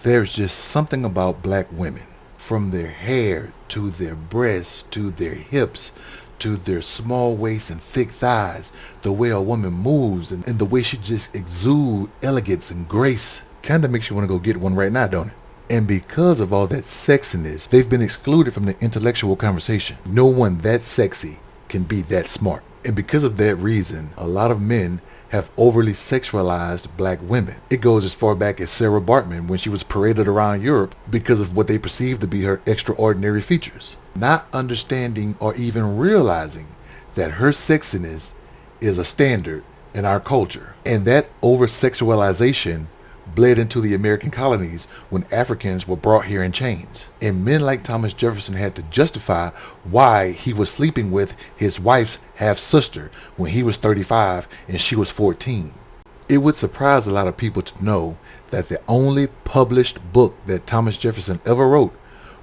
There's just something about black women, from their hair to their breasts to their hips to their small waist and thick thighs, the way a woman moves and the way she just exudes elegance and grace. Kinda makes you want to go get one right now, don't it? And because of all that sexiness, they've been excluded from the intellectual conversation. No one that sexy can be that smart. And because of that reason, a lot of men have overly sexualized black women. It goes as far back as Sarah Bartman when she was paraded around Europe because of what they perceived to be her extraordinary features, not understanding or even realizing that her sexiness is a standard in our culture. And that over-sexualization bled into the American colonies when Africans were brought here in chains. And men like Thomas Jefferson had to justify why he was sleeping with his wife's half-sister when he was 35 and she was 14. It would surprise a lot of people to know that the only published book that Thomas Jefferson ever wrote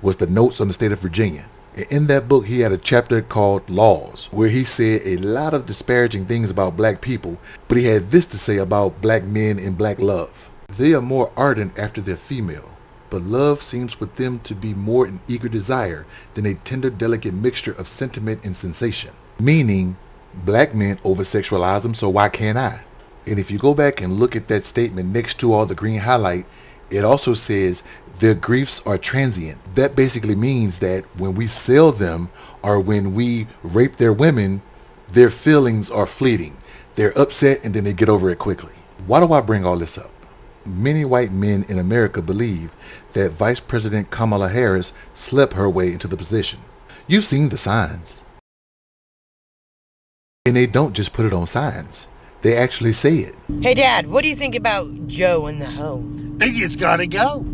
was the Notes on the State of Virginia. In that book, he had a chapter called Laws, where he said a lot of disparaging things about black people, but he had this to say about black men and black love. They are more ardent after their female, but love seems with them to be more an eager desire than a tender, delicate mixture of sentiment and sensation. Meaning, black men over-sexualize them, so why can't I? And if you go back and look at that statement next to all the green highlight, it also says their griefs are transient. That basically means that when we sell them or when we rape their women, their feelings are fleeting. They're upset and then they get over it quickly. Why do I bring all this up? Many white men in America believe that Vice President Kamala Harris slept her way into the position. You've seen the signs. And they don't just put it on signs. They actually say it. Hey Dad, what do you think about Joe and the hoe? Think it's gotta go.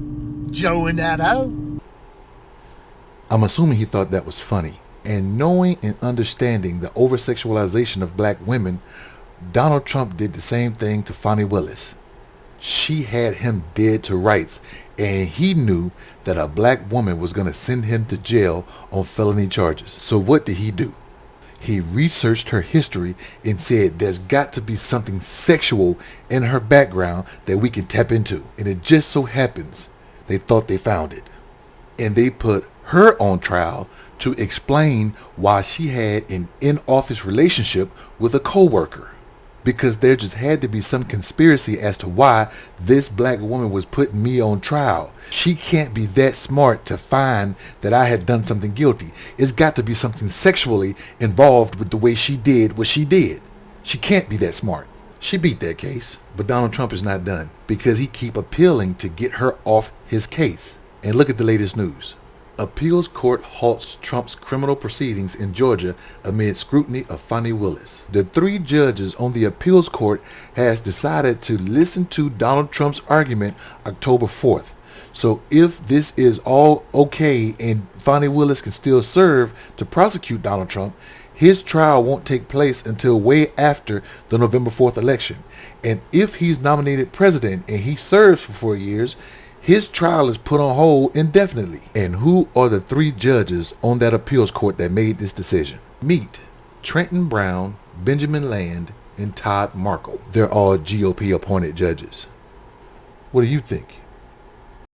Joe and that hoe. I'm assuming he thought that was funny. And knowing and understanding the over-sexualization of black women, Donald Trump did the same thing to Fannie Willis. She had him dead to rights, and he knew that a black woman was going to send him to jail on felony charges. So what did he do? He researched her history and said there's got to be something sexual in her background that we can tap into. And it just so happens they thought they found it. And they put her on trial to explain why she had an in-office relationship with a co-worker. Because there just had to be some conspiracy as to why this black woman was putting me on trial. She can't be that smart to find that I had done something guilty. It's got to be something sexually involved with the way she did what she did. She can't be that smart. She beat that case. But Donald Trump is not done because he keep appealing to get her off his case. And look at the latest news. Appeals court halts Trump's criminal proceedings in Georgia amid scrutiny of Fannie Willis. The 3 judges on the appeals court has decided to listen to Donald Trump's argument October 4th. So if this is all okay and Fannie Willis can still serve to prosecute Donald Trump, his trial won't take place until way after the November 4th election. And if he's nominated president and he serves for 4 years, his trial is put on hold indefinitely. And who are the 3 judges on that appeals court that made this decision? Meet Trenton Brown, Benjamin Land, and Todd Markle. They're all GOP appointed judges. What do you think?